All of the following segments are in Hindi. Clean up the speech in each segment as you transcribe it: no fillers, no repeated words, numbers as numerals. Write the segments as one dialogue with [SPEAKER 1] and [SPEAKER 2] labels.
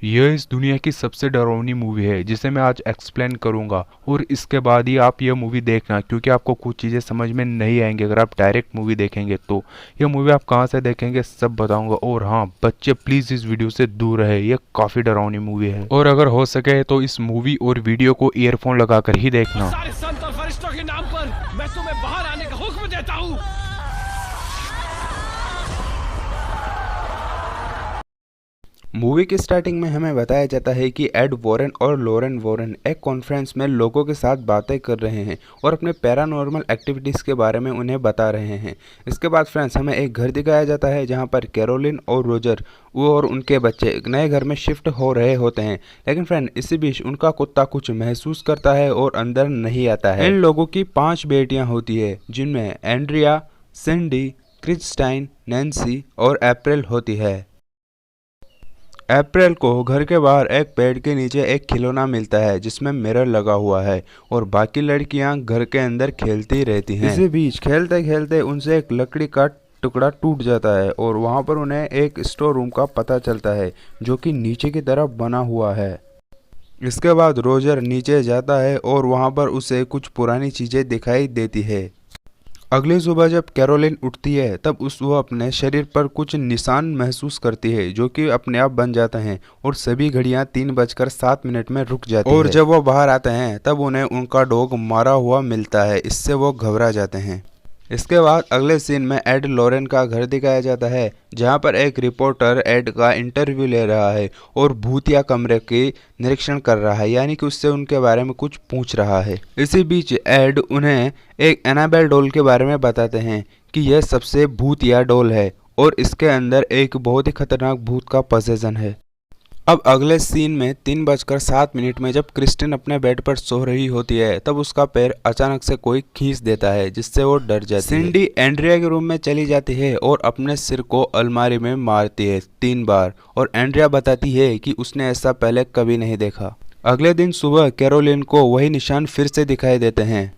[SPEAKER 1] यह इस दुनिया की सबसे डरावनी मूवी है जिसे मैं आज एक्सप्लेन करूंगा, और इसके बाद ही आप यह मूवी देखना, क्योंकि आपको कुछ चीज़ें समझ में नहीं आएंगी अगर आप डायरेक्ट मूवी देखेंगे। तो यह मूवी आप कहां से देखेंगे सब बताऊंगा। और हाँ बच्चे, प्लीज़ इस वीडियो से दूर रहे, यह काफ़ी डरावनी मूवी है, और अगर हो सके तो इस मूवी और वीडियो को ईयरफोन लगाकर ही देखना।
[SPEAKER 2] सारे संत और फरिश्तों के नाम पर मैं तुम्हें बाहर आने का हुक्म देता हूँ।
[SPEAKER 3] मूवी की स्टार्टिंग में हमें बताया जाता है कि एड वॉरेन और लॉरेन वॉरेन एक कॉन्फ्रेंस में लोगों के साथ बातें कर रहे हैं और अपने पैरानॉर्मल एक्टिविटीज़ के बारे में उन्हें बता रहे हैं। इसके बाद फ्रेंड्स हमें एक घर दिखाया जाता है जहां पर कैरोलिन और रोजर वो और उनके बच्चे एक नए घर में शिफ्ट हो रहे होते हैं। लेकिन फ्रेंड इसी बीच उनका कुत्ता कुछ महसूस करता है और अंदर नहीं आता है। इन लोगों की 5 बेटियाँ होती है जिनमें एंड्रिया, सिंडी, क्रिस्टाइन, नैन्सी और अप्रैल होती है। अप्रैल को घर के बाहर एक पेड़ के नीचे एक खिलौना मिलता है जिसमें मिरर लगा हुआ है और बाकी लड़कियां घर के अंदर खेलती रहती हैं। इसी बीच खेलते खेलते उनसे एक लकड़ी का टुकड़ा टूट जाता है और वहां पर उन्हें एक स्टोर रूम का पता चलता है जो कि नीचे की तरफ बना हुआ है। इसके बाद रोजर नीचे जाता है और वहां पर उसे कुछ पुरानी चीजें दिखाई देती है। अगली सुबह जब कैरोलिन उठती है तब वो अपने शरीर पर कुछ निशान महसूस करती है जो कि अपने आप बन जाते हैं और सभी घड़ियां 3:07 में रुक जाती है। और जब वो बाहर आते हैं तब उन्हें उनका डॉग मारा हुआ मिलता है। इससे वो घबरा जाते हैं। इसके बाद अगले सीन में एड लॉरेन का घर दिखाया जाता है जहां पर एक रिपोर्टर एड का इंटरव्यू ले रहा है और भूतिया कमरे की निरीक्षण कर रहा है, यानी कि उससे उनके बारे में कुछ पूछ रहा है। इसी बीच एड उन्हें एक एनाबेल डॉल के बारे में बताते हैं कि यह सबसे भूतिया डॉल है और इसके अंदर एक बहुत ही खतरनाक भूत का पोसेसन है। अब अगले सीन में 3:07 में जब क्रिस्टिन अपने बेड पर सो रही होती है तब उसका पैर अचानक से कोई खींच देता है जिससे वो डर जाती है। सिंडी एंड्रिया के रूम में चली जाती है और अपने सिर को अलमारी में मारती है 3 बार, और एंड्रिया बताती है कि उसने ऐसा पहले कभी नहीं देखा। अगले दिन सुबह कैरोलिन को वही निशान फिर से दिखाई देते हैं।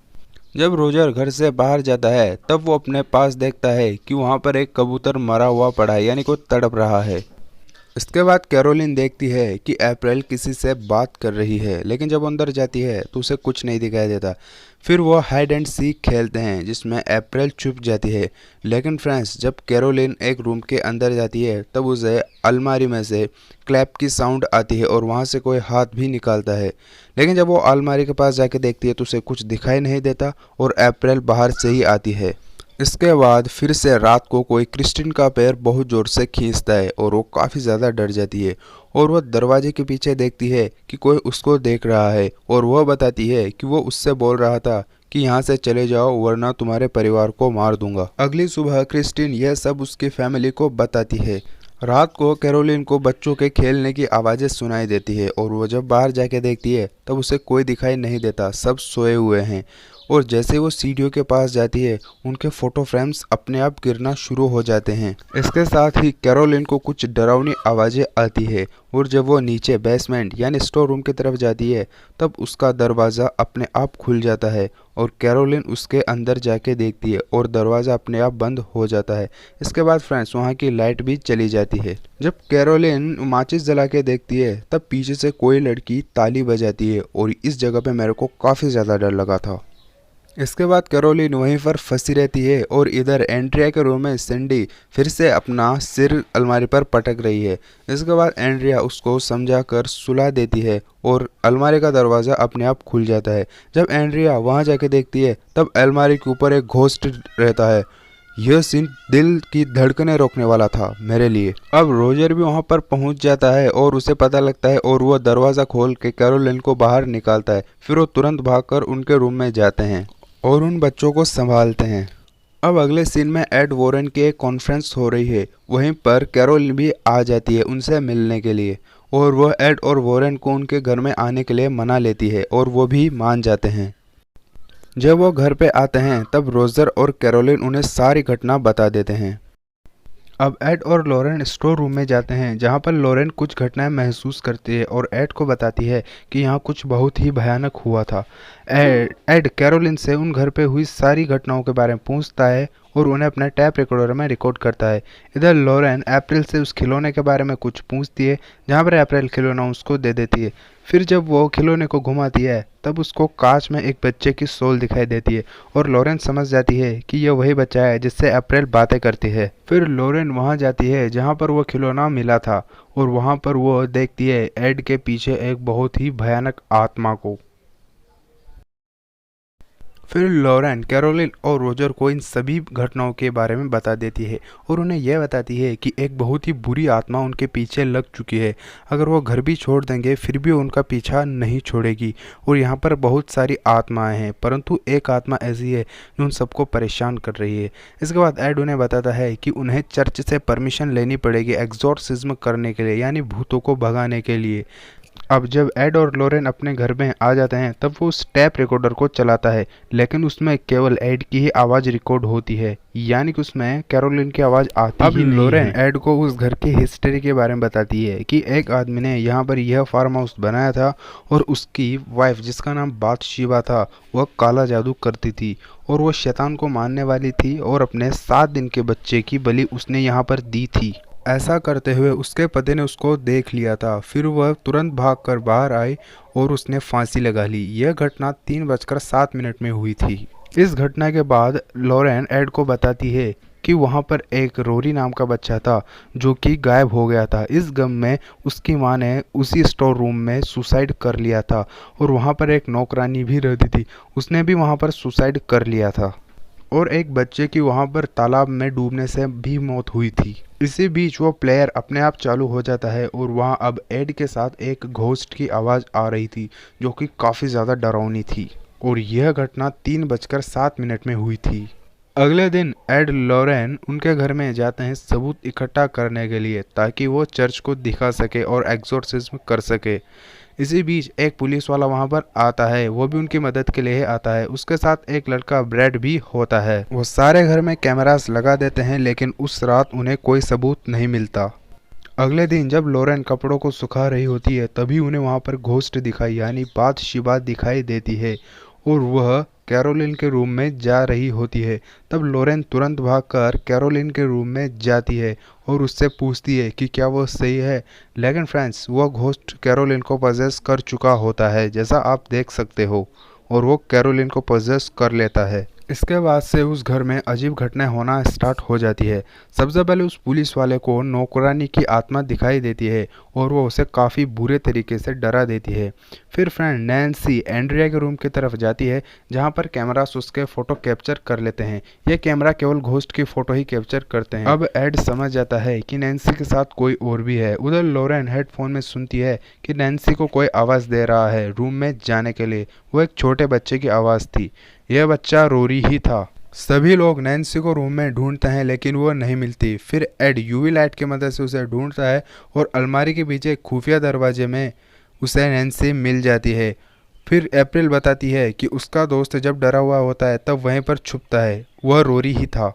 [SPEAKER 3] जब रोजर घर से बाहर जाता है तब वो अपने पास देखता है कि वहाँ पर एक कबूतर मरा हुआ पड़ा है, यानी कोई तड़प रहा है। इसके बाद कैरोलिन देखती है कि अप्रैल किसी से बात कर रही है, लेकिन जब अंदर जाती है तो उसे कुछ नहीं दिखाई देता। फिर वो हाइड एंड सीक खेलते हैं जिसमें अप्रैल छुप जाती है। लेकिन फ्रेंड्स जब कैरोलिन एक रूम के अंदर जाती है तब उसे अलमारी में से क्लैप की साउंड आती है और वहाँ से कोई हाथ भी निकालता है। लेकिन जब वो अलमारी के पास जाके देखती है तो उसे कुछ दिखाई नहीं देता और अप्रैल बाहर से ही आती है। इसके बाद फिर से रात को कोई क्रिस्टिन का पैर बहुत ज़ोर से खींचता है और वो काफ़ी ज़्यादा डर जाती है और वह दरवाजे के पीछे देखती है कि कोई उसको देख रहा है और वह बताती है कि वो उससे बोल रहा था कि यहाँ से चले जाओ वरना तुम्हारे परिवार को मार दूंगा। अगली सुबह क्रिस्टिन यह सब उसकी फैमिली को बताती है। रात को कैरोलिन को बच्चों के खेलने की आवाज़ें सुनाई देती है और वो जब बाहर जाके देखती है तब उसे कोई दिखाई नहीं देता, सब सोए हुए हैं। और जैसे वो सीढ़ियों के पास जाती है उनके फोटो फ्रेम्स अपने आप गिरना शुरू हो जाते हैं। इसके साथ ही कैरोलिन को कुछ डरावनी आवाज़ें आती है और जब वो नीचे बेसमेंट यानी स्टोर रूम की तरफ जाती है तब उसका दरवाज़ा अपने आप खुल जाता है और कैरोलिन उसके अंदर जाके देखती है और दरवाज़ा अपने आप बंद हो जाता है। इसके बाद फ्रेंड्स वहाँ की लाइट भी चली जाती है। जब कैरोलिन माचिस जला के देखती है तब पीछे से कोई लड़की ताली बजाती है और इस जगह पे मेरे को काफ़ी ज़्यादा डर लगा था। इसके बाद कैरोलिन वहीं पर फंसी रहती है और इधर एंड्रिया के रूम में सिंडी फिर से अपना सिर अलमारी पर पटक रही है। इसके बाद एंड्रिया उसको समझाकर सुला देती है और अलमारी का दरवाज़ा अपने आप खुल जाता है। जब एंड्रिया वहां जाके देखती है तब अलमारी के ऊपर एक घोस्ट रहता है। यह सीन दिल की धड़कनें रोकने वाला था मेरे लिए। अब रोजर भी वहां पर पहुंच जाता है और उसे पता लगता है और वह दरवाज़ा खोल के कैरोलिन को बाहर निकालता है। फिर वो तुरंत भागकर उनके रूम में जाते हैं और उन बच्चों को संभालते हैं। अब अगले सीन में एड वॉरेन की एक कॉन्फ्रेंस हो रही है। वहीं पर कैरोलिन भी आ जाती है उनसे मिलने के लिए और वह एड और वॉरेन को उनके घर में आने के लिए मना लेती है और वो भी मान जाते हैं। जब वो घर पे आते हैं तब रोजर और कैरोलिन उन्हें सारी घटना बता देते हैं। अब एड और लॉरेन स्टोर रूम में जाते हैं जहां पर लॉरेन कुछ घटनाएं महसूस करती है और एड को बताती है कि यहाँ कुछ बहुत ही भयानक हुआ था। एड कैरोलिन से उन घर पे हुई सारी घटनाओं के बारे में पूछता है और उन्हें अपने टैप रिकॉर्डर में रिकॉर्ड करता है। इधर लॉरेन अप्रैल से उस खिलौने के बारे में कुछ पूछती है, जहाँ पर अप्रैल खिलौना उसको दे देती है। फिर जब वो खिलौने को घुमाती है तब उसको कांच में एक बच्चे की सोल दिखाई देती है और लॉरेन समझ जाती है कि यह वही बच्चा है जिससे अप्रैल बातें करती है। फिर लॉरेन वहां जाती है जहां पर वो खिलौना मिला था और वहां पर वो देखती है एड के पीछे एक बहुत ही भयानक आत्मा को। फिर लॉरेन कैरोलिन और रोजर को इन सभी घटनाओं के बारे में बता देती है और उन्हें यह बताती है कि एक बहुत ही बुरी आत्मा उनके पीछे लग चुकी है। अगर वो घर भी छोड़ देंगे फिर भी उनका पीछा नहीं छोड़ेगी और यहाँ पर बहुत सारी आत्माएं हैं, परंतु एक आत्मा ऐसी है जो उन सबको परेशान कर रही है। इसके बाद एड उन्हें बताता है कि उन्हें चर्च से परमिशन लेनी पड़ेगी एक्सॉर्सिज्म करने के लिए, यानी भूतों को भगाने के लिए। अब जब एड और लॉरेन अपने घर में आ जाते हैं तब वो उस टैप रिकॉर्डर को चलाता है, लेकिन उसमें केवल एड की ही आवाज़ रिकॉर्ड होती है, यानी कि उसमें कैरोलिन की आवाज़ आती ही नहीं। लॉरेन एड को उस घर की हिस्ट्री के बारे में बताती है कि एक आदमी ने यहाँ पर यह फार्म हाउस बनाया था और उसकी वाइफ जिसका नाम बाथशेबा था वह काला जादू करती थी और वो शैतान को मारने वाली थी और अपने 7 दिन के बच्चे की बलि उसने यहाँ पर दी थी। ऐसा करते हुए उसके पति ने उसको देख लिया था। फिर वह तुरंत भागकर बाहर आई और उसने फांसी लगा ली। यह घटना 3:07 में हुई थी। इस घटना के बाद लॉरेन एड को बताती है कि वहाँ पर एक रोरी नाम का बच्चा था जो कि गायब हो गया था। इस गम में उसकी माँ ने उसी स्टोर रूम में सुसाइड कर लिया था और वहाँ पर एक नौकरानी भी रहती थी, उसने भी वहाँ पर सुसाइड कर लिया था और एक बच्चे की वहाँ पर तालाब में डूबने से भी मौत हुई थी। इसी बीच वो प्लेयर अपने आप चालू हो जाता है और वहाँ अब एड के साथ एक घोस्ट की आवाज़ आ रही थी जो कि काफ़ी ज़्यादा डरावनी थी और यह घटना 3:07 में हुई थी। अगले दिन एड लॉरेन उनके घर में जाते हैं सबूत इकट्ठा करने के लिए ताकि वो चर्च को दिखा सके और एक्सोर्सिज्म कर सके। इसी बीच एक पुलिस वाला वहां पर आता है, वो भी उनकी मदद के लिए आता है। उसके साथ एक लड़का ब्रैड भी होता है। वो सारे घर में कैमरास लगा देते हैं लेकिन उस रात उन्हें कोई सबूत नहीं मिलता। अगले दिन जब लॉरेन कपड़ों को सुखा रही होती है तभी उन्हें वहां पर घोस्ट दिखाई यानी बाथशेबा दिखाई देती है और वह कैरोलिन के रूम में जा रही होती है। तब लॉरेन तुरंत भागकर कैरोलिन के रूम में जाती है और उससे पूछती है कि क्या वो सही है, लेकिन फ्रेंड्स वो घोस्ट कैरोलिन को पजेस कर चुका होता है जैसा आप देख सकते हो और वो कैरोलिन को पजेस कर लेता है। इसके बाद से उस घर में अजीब घटनाएं होना स्टार्ट हो जाती है। सबसे पहले उस पुलिस वाले को नौकरानी की आत्मा दिखाई देती है और वो उसे काफ़ी बुरे तरीके से डरा देती है। फिर फ्रेंड नैन्सी एंड्रिया के रूम की तरफ जाती है जहां पर कैमरास उसके फ़ोटो कैप्चर कर लेते हैं। ये कैमरा केवल घोस्ट की फ़ोटो ही कैप्चर करते हैं। अब एड समझ जाता है कि नैन्सी के साथ कोई और भी है। उधर लॉरेन हेडफोन में सुनती है कि नैन्सी को कोई आवाज़ दे रहा है रूम में जाने के लिए। वो एक छोटे बच्चे की आवाज़ थी। यह बच्चा रोरी ही था। सभी लोग नैन्सी को रूम में ढूंढते हैं लेकिन वो नहीं मिलती। फिर एड यूवी लाइट की मदद से उसे ढूंढता है और अलमारी के पीछे खुफिया दरवाजे में उसे नैन्सी मिल जाती है। फिर अप्रैल बताती है कि उसका दोस्त जब डरा हुआ होता है तब वहीं पर छुपता है, वह रोरी ही था।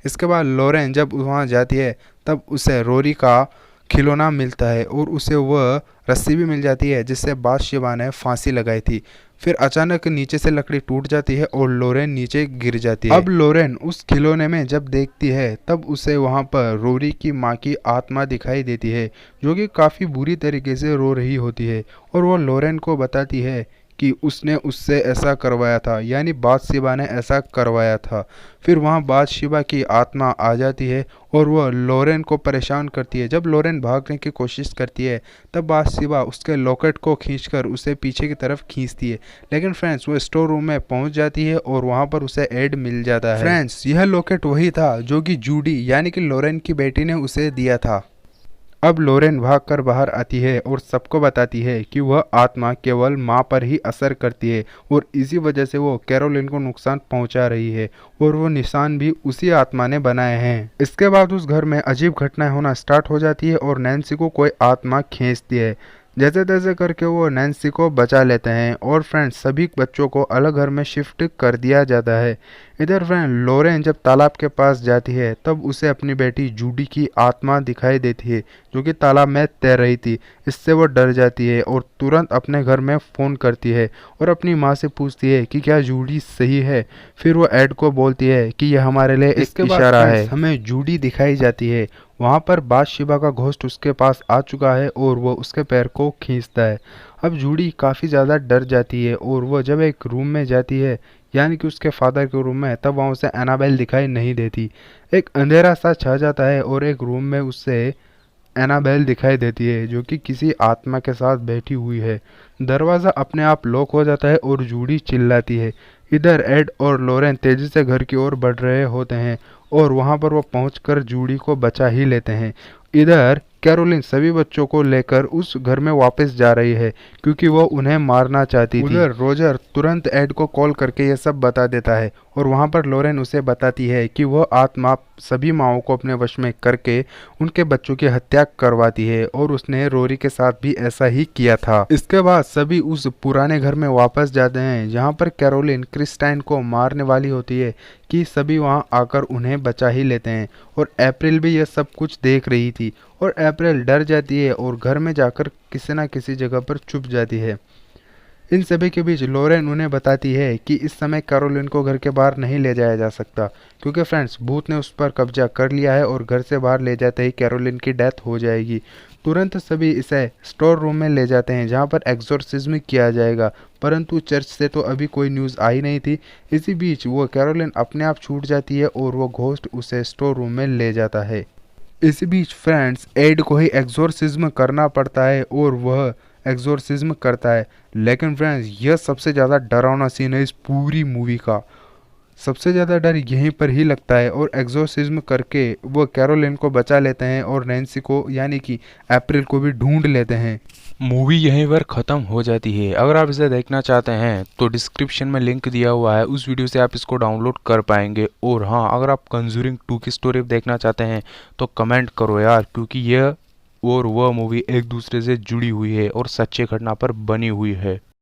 [SPEAKER 3] इसके बाद लॉरेन जब वहाँ जाती है तब उसे रोरी का खिलौना मिलता है और उसे वह रस्सी भी मिल जाती है जिससे बाथशेबा ने फांसी लगाई थी। फिर अचानक नीचे से लकड़ी टूट जाती है और लॉरेन नीचे गिर जाती है। अब लॉरेन उस खिलौने में जब देखती है तब उसे वहां पर रोरी की माँ की आत्मा दिखाई देती है जो कि काफ़ी बुरी तरीके से रो रही होती है और वो लॉरेन को बताती है कि उसने उससे ऐसा करवाया था, यानी बाथशेबा ने ऐसा करवाया था। फिर वहाँ बाथशेबा की आत्मा आ जाती है और वह लॉरेन को परेशान करती है। जब लॉरेन भागने की कोशिश करती है तब बाथशेबा उसके लॉकेट को खींचकर उसे पीछे की तरफ खींचती है, लेकिन फ्रेंड्स वो स्टोर रूम में पहुंच जाती है और वहाँ पर उसे एड मिल जाता है। फ्रेंड्स यह लॉकेट वही था जो कि जूडी यानी कि लॉरेन की बेटी ने उसे दिया था। अब लॉरेन भागकर बाहर आती है और सबको बताती है कि वह आत्मा केवल माँ पर ही असर करती है और इसी वजह से वो कैरोलिन को नुकसान पहुंचा रही है और वो निशान भी उसी आत्मा ने बनाए हैं। इसके बाद उस घर में अजीब घटनाएं होना स्टार्ट हो जाती है और नैन्सी को कोई आत्मा खींचती है। जैसे तैसे करके वो नैन्सी को बचा लेते हैं और फ्रेंड्स सभी बच्चों को अलग घर में शिफ्ट कर दिया जाता है। इधर फ्रेंड लोरेन जब तालाब के पास जाती है तब उसे अपनी बेटी जूडी की आत्मा दिखाई देती है जो कि तालाब में तैर रही थी। इससे वो डर जाती है और तुरंत अपने घर में फ़ोन करती है और अपनी माँ से पूछती है कि क्या जूडी सही है। फिर वो एड को बोलती है कि यह हमारे लिए एक इशारा है। हमें जूडी दिखाई जाती है। वहाँ पर बादशिबा का घोस्ट उसके पास आ चुका है और वो उसके पैर को खींचता है। अब जूडी काफ़ी ज़्यादा डर जाती है और वो जब एक रूम में जाती है यानी कि उसके फादर के रूम में, तब वहाँ उसे एनाबेल दिखाई नहीं देती। एक अंधेरा सा छा जाता है और एक रूम में उससे एनाबेल दिखाई देती है जो कि किसी आत्मा के साथ बैठी हुई है। दरवाज़ा अपने आप लॉक हो जाता है और जूडी चिल्लाती है। इधर एड और लोरेन तेजी से घर की ओर बढ़ रहे होते हैं और वहां पर वो पहुंचकर जूडी को बचा ही लेते हैं। इधर कैरोलिन सभी बच्चों को लेकर उस घर में वापस जा रही है क्योंकि वो उन्हें मारना चाहती थी। उधर रोजर तुरंत एड को कॉल करके ये सब बता देता है और वहां पर लोरेन उसे बताती है कि वह आत्मा सभी माओं को अपने वश में करके उनके बच्चों की हत्या करवाती है और उसने रोरी के साथ भी ऐसा ही किया था। इसके बाद सभी उस पुराने घर में वापस जाते हैं जहां पर कैरोलिन क्रिस्टाइन को मारने वाली होती है कि सभी वहां आकर उन्हें बचा ही लेते हैं और अप्रैल भी यह सब कुछ देख रही थी और अप्रैल डर जाती है और घर में जाकर किसी न किसी जगह पर छुप जाती है। इन सभी के बीच लोरेन उन्हें बताती है कि इस समय कैरोलिन को घर के बाहर नहीं ले जाया जा सकता क्योंकि फ्रेंड्स भूत ने उस पर कब्जा कर लिया है और घर से बाहर ले जाते ही कैरोलिन की डेथ हो जाएगी। तुरंत सभी इसे स्टोर रूम में ले जाते हैं जहां पर एक्सोर्सिज्म किया जाएगा, परंतु चर्च से तो अभी कोई न्यूज़ आई नहीं थी। इसी बीच वो कैरोलिन अपने आप छूट जाती है और वो घोस्ट उसे स्टोर रूम में ले जाता है। इसी बीच फ्रेंड्स एड को ही एक्सोर्सिज्म करना पड़ता है और वह एक्सोर्सिज्म करता है। लेकिन फ्रेंड्स यह सबसे ज़्यादा डरावना सीन है इस पूरी मूवी का। सबसे ज़्यादा डर यहीं पर ही लगता है और एक्सोर्सिज्म करके वो कैरोलिन को बचा लेते हैं और नैन्सी को यानी कि अप्रैल को भी ढूंढ लेते हैं।
[SPEAKER 1] मूवी यहीं पर ख़त्म हो जाती है। अगर आप इसे देखना चाहते हैं तो डिस्क्रिप्शन में लिंक दिया हुआ है, उस वीडियो से आप इसको डाउनलोड कर पाएंगे। और हाँ, अगर आप कंजूरिंग 2 की स्टोरी देखना चाहते हैं तो कमेंट करो यार, क्योंकि यह और वह मूवी एक दूसरे से जुड़ी हुई है और सच्चे घटना पर बनी हुई है।